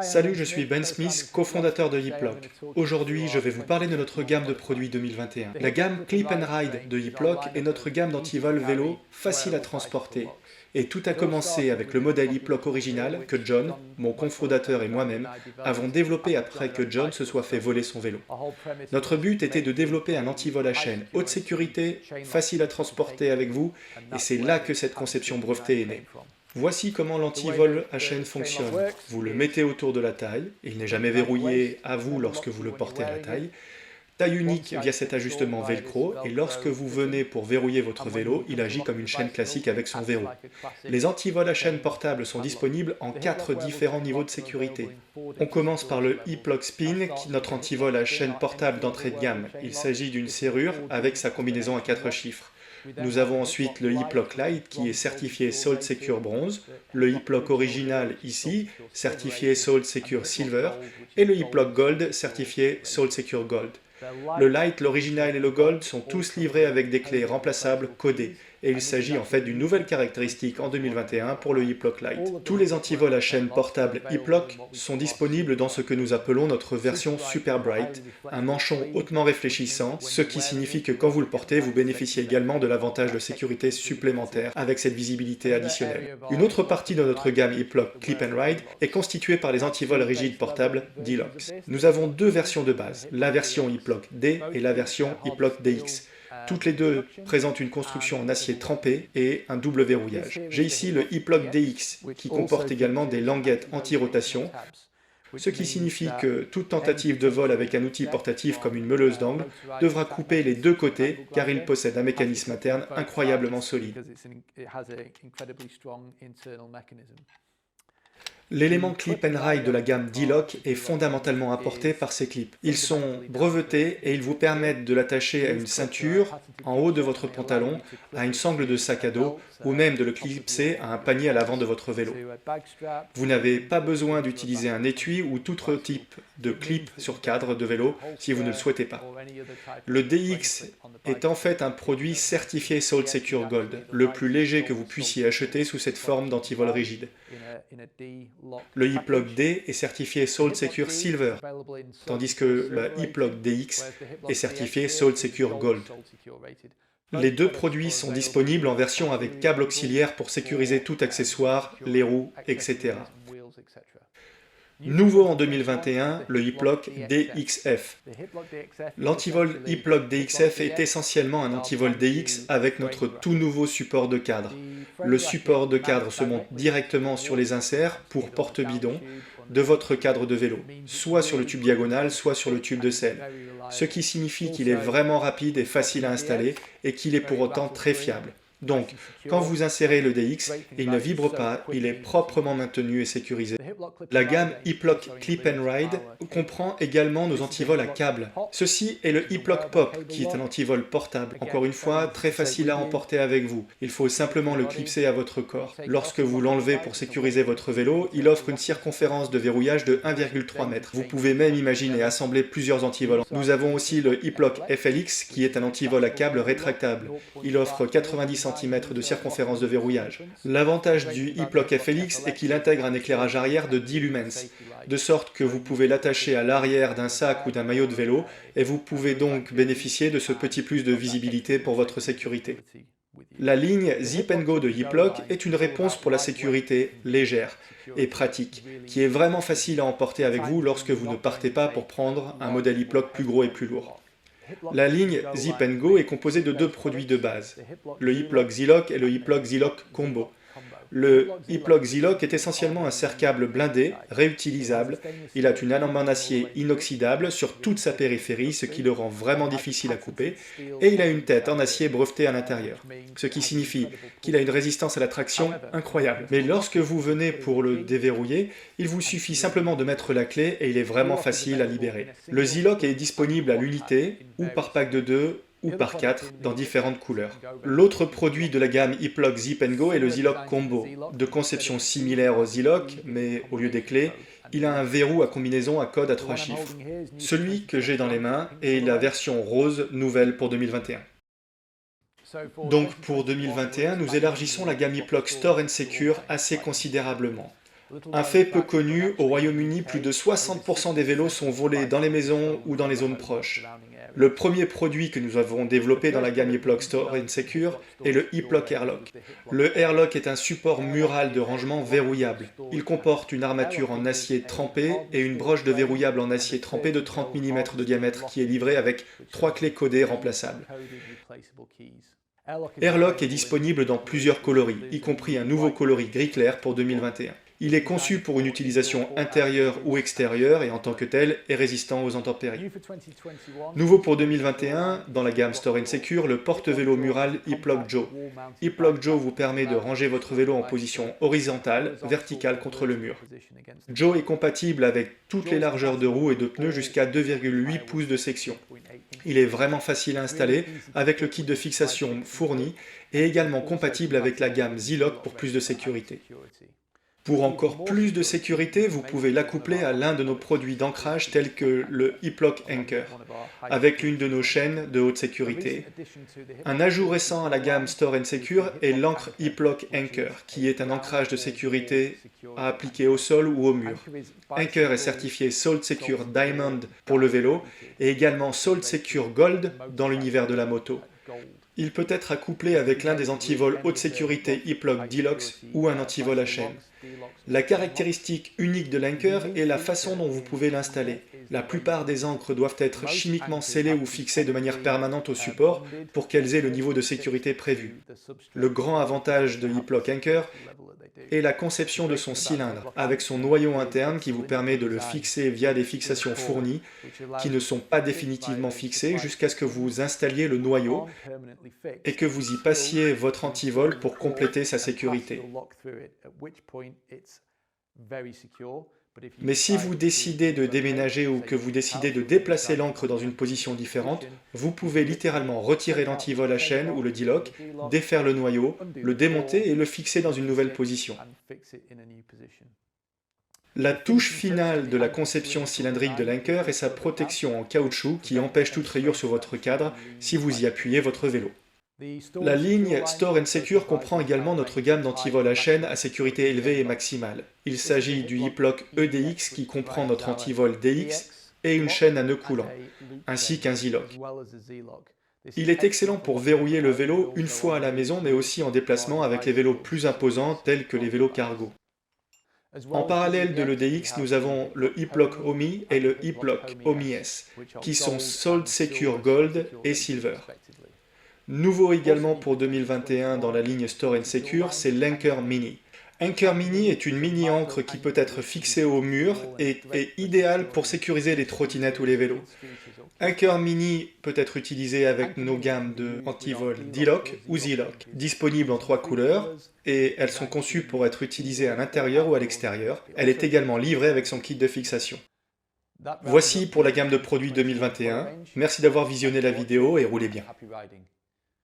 Salut, je suis Ben Smith, cofondateur de Hiplock. Aujourd'hui, je vais vous parler de notre gamme de produits 2021. La gamme Clip and Ride de Hiplock est notre gamme d'antivol vélo facile à transporter. Et tout a commencé avec le modèle Hiplock original que John, mon cofondateur et moi-même, avons développé après que John se soit fait voler son vélo. Notre but était de développer un antivol à chaîne haute sécurité, facile à transporter avec vous, et c'est là que cette conception brevetée est née. Voici comment l'antivol à chaîne fonctionne. Vous le mettez autour de la taille, il n'est jamais verrouillé à vous lorsque vous le portez à la taille. Taille unique via cet ajustement velcro, et lorsque vous venez pour verrouiller votre vélo, il agit comme une chaîne classique avec son verrou. Les antivols à chaîne portables sont disponibles en 4 différents niveaux de sécurité. On commence par le Hiplock Spin, notre antivol à chaîne portable d'entrée de gamme. Il s'agit d'une serrure avec sa combinaison à 4 chiffres. Nous avons ensuite le Hiplock Lite qui est certifié Salt Secure Bronze, le Hiplock original ici, certifié Salt Secure Silver, et le Hiplock Gold certifié Salt Secure Gold. Le Lite, l'original et le Gold sont tous livrés avec des clés remplaçables codées, et il s'agit en fait d'une nouvelle caractéristique en 2021 pour le Hiplock Lite. Tous les antivols à chaîne portables Hiplock sont disponibles dans ce que nous appelons notre version Super Bright, un manchon hautement réfléchissant, ce qui signifie que quand vous le portez, vous bénéficiez également de l'avantage de sécurité supplémentaire avec cette visibilité additionnelle. Une autre partie de notre gamme Hiplock Clip and Ride est constituée par les antivols rigides portables Deluxe. Nous avons deux versions de base, la version Hiplock D et la version Hiplock DX. Toutes les deux présentent une construction en acier trempé et un double verrouillage. J'ai ici le Hiplock DX qui comporte également des languettes anti-rotation, ce qui signifie que toute tentative de vol avec un outil portatif comme une meuleuse d'angle devra couper les deux côtés car il possède un mécanisme interne incroyablement solide. L'élément Clip and Ride de la gamme D-Lock est fondamentalement apporté par ces clips. Ils sont brevetés et ils vous permettent de l'attacher à une ceinture, en haut de votre pantalon, à une sangle de sac à dos, ou même de le clipser à un panier à l'avant de votre vélo. Vous n'avez pas besoin d'utiliser un étui ou tout autre type de clip sur cadre de vélo si vous ne le souhaitez pas. Le DX est en fait un produit certifié Salt Secure Gold, le plus léger que vous puissiez acheter sous cette forme d'antivol rigide. Le Hiplock D est certifié Salt Secure Silver, tandis que le Hiplock DX est certifié Salt Secure Gold. Les deux produits sont disponibles en version avec câble auxiliaire pour sécuriser tout accessoire, les roues, etc. Nouveau en 2021, le Hiplock DXF. L'antivol Hiplock DXF est essentiellement un antivol DX avec notre tout nouveau support de cadre. Le support de cadre se monte directement sur les inserts pour porte-bidon de votre cadre de vélo, soit sur le tube diagonal, soit sur le tube de selle, ce qui signifie qu'il est vraiment rapide et facile à installer et qu'il est pour autant très fiable. Donc, quand vous insérez le DX, il ne vibre pas, il est proprement maintenu et sécurisé. La gamme Hiplock Clip and Ride comprend également nos antivols à câble. Ceci est le Hiplock Pop, qui est un antivol portable. Encore une fois, très facile à emporter avec vous. Il faut simplement le clipser à votre corps. Lorsque vous l'enlevez pour sécuriser votre vélo, il offre une circonférence de verrouillage de 1,3 m. Vous pouvez même imaginer assembler plusieurs antivols. Nous avons aussi le Hiplock FLX, qui est un antivol à câble rétractable. Il offre 90 cm de circonférence de verrouillage. L'avantage du Hiplock FLX est qu'il intègre un éclairage arrière de 10 lumens, de sorte que vous pouvez l'attacher à l'arrière d'un sac ou d'un maillot de vélo, et vous pouvez donc bénéficier de ce petit plus de visibilité pour votre sécurité. La ligne Zip & Go de Hiplock est une réponse pour la sécurité légère et pratique, qui est vraiment facile à emporter avec vous lorsque vous ne partez pas pour prendre un modèle Hiplock plus gros et plus lourd. La ligne Zip & Go est composée de deux produits de base, le Hiplock Z-Lock et le Hiplock Z-Lock Combo. Le Hiplock Z-Lock est essentiellement un serre-câble blindé, réutilisable. Il a une lame en acier inoxydable sur toute sa périphérie, ce qui le rend vraiment difficile à couper, et il a une tête en acier brevetée à l'intérieur, ce qui signifie qu'il a une résistance à la traction incroyable. Mais lorsque vous venez pour le déverrouiller, il vous suffit simplement de mettre la clé et il est vraiment facile à libérer. Le Z-Lock est disponible à l'unité, ou par pack de 2, ou par 4 dans différentes couleurs. L'autre produit de la gamme Hiplock Zip & Go est le Z-Lock Combo, de conception similaire au Z-Lock, mais au lieu des clés, il a un verrou à combinaison à code à 3 chiffres. Celui que j'ai dans les mains est la version rose nouvelle pour 2021. Donc pour 2021, nous élargissons la gamme Hiplock Store & Secure assez considérablement. Un fait peu connu, au Royaume-Uni, plus de 60% des vélos sont volés dans les maisons ou dans les zones proches. Le premier produit que nous avons développé dans la gamme E-Plug Store & Secure est le E-Plug Airlock. Le Airlock est un support mural de rangement verrouillable. Il comporte une armature en acier trempé et une broche de verrouillable en acier trempé de 30 mm de diamètre qui est livrée avec 3 clés codées remplaçables. Airlock est disponible dans plusieurs coloris, y compris un nouveau coloris gris clair pour 2021. Il est conçu pour une utilisation intérieure ou extérieure et en tant que tel est résistant aux intempéries. Nouveau pour 2021, dans la gamme Store & Secure, le porte-vélo mural E-Plug Joe. E-Plug Joe vous permet de ranger votre vélo en position horizontale, verticale contre le mur. Joe est compatible avec toutes les largeurs de roues et de pneus jusqu'à 2,8 pouces de section. Il est vraiment facile à installer avec le kit de fixation fourni et également compatible avec la gamme Z-Lock pour plus de sécurité. Pour encore plus de sécurité, vous pouvez l'accoupler à l'un de nos produits d'ancrage tels que le E-Plug Anchor, avec l'une de nos chaînes de haute sécurité. Un ajout récent à la gamme Store & Secure est l'encre E-Plug Anchor, qui est un ancrage de sécurité à appliquer au sol ou au mur. Anchor est certifié Salt Secure Diamond pour le vélo et également Salt Secure Gold dans l'univers de la moto. Il peut être accouplé avec l'un des antivols haute sécurité E-Plug Deluxe ou un antivol à chaîne. La caractéristique unique de l'Anchor est la façon dont vous pouvez l'installer. La plupart des ancres doivent être chimiquement scellées ou fixées de manière permanente au support pour qu'elles aient le niveau de sécurité prévu. Le grand avantage de E-Plug Anchor est la conception de son cylindre, avec son noyau interne qui vous permet de le fixer via des fixations fournies qui ne sont pas définitivement fixées jusqu'à ce que vous installiez le noyau et que vous y passiez votre antivol pour compléter sa sécurité. Mais si vous décidez de déménager ou que vous décidez de déplacer l'ancre dans une position différente, vous pouvez littéralement retirer l'antivol à chaîne ou le D-Lock, défaire le noyau, le démonter et le fixer dans une nouvelle position. La touche finale de la conception cylindrique de l'Anchor est sa protection en caoutchouc qui empêche toute rayure sur votre cadre si vous y appuyez votre vélo. La ligne Store & Secure comprend également notre gamme d'antivols à chaîne à sécurité élevée et maximale. Il s'agit du E-Plug EDX qui comprend notre antivol DX et une chaîne à nœud coulant, ainsi qu'un Z-Lock. Il est excellent pour verrouiller le vélo une fois à la maison mais aussi en déplacement avec les vélos plus imposants tels que les vélos cargo. En parallèle de l'EDX, nous avons le E-Plug Omi et le E-Plug Omi S, qui sont Salt Secure Gold et Silver. Nouveau également pour 2021 dans la ligne Store & Secure, c'est l'Anchor Mini. Anchor Mini est une mini-ancre qui peut être fixée au mur et est idéale pour sécuriser les trottinettes ou les vélos. Anchor Mini peut être utilisé avec nos gammes de antivol D-Lock ou Z-Lock, disponibles en 3 couleurs, et elles sont conçues pour être utilisées à l'intérieur ou à l'extérieur. Elle est également livrée avec son kit de fixation. Voici pour la gamme de produits 2021. Merci d'avoir visionné la vidéo et roulez bien.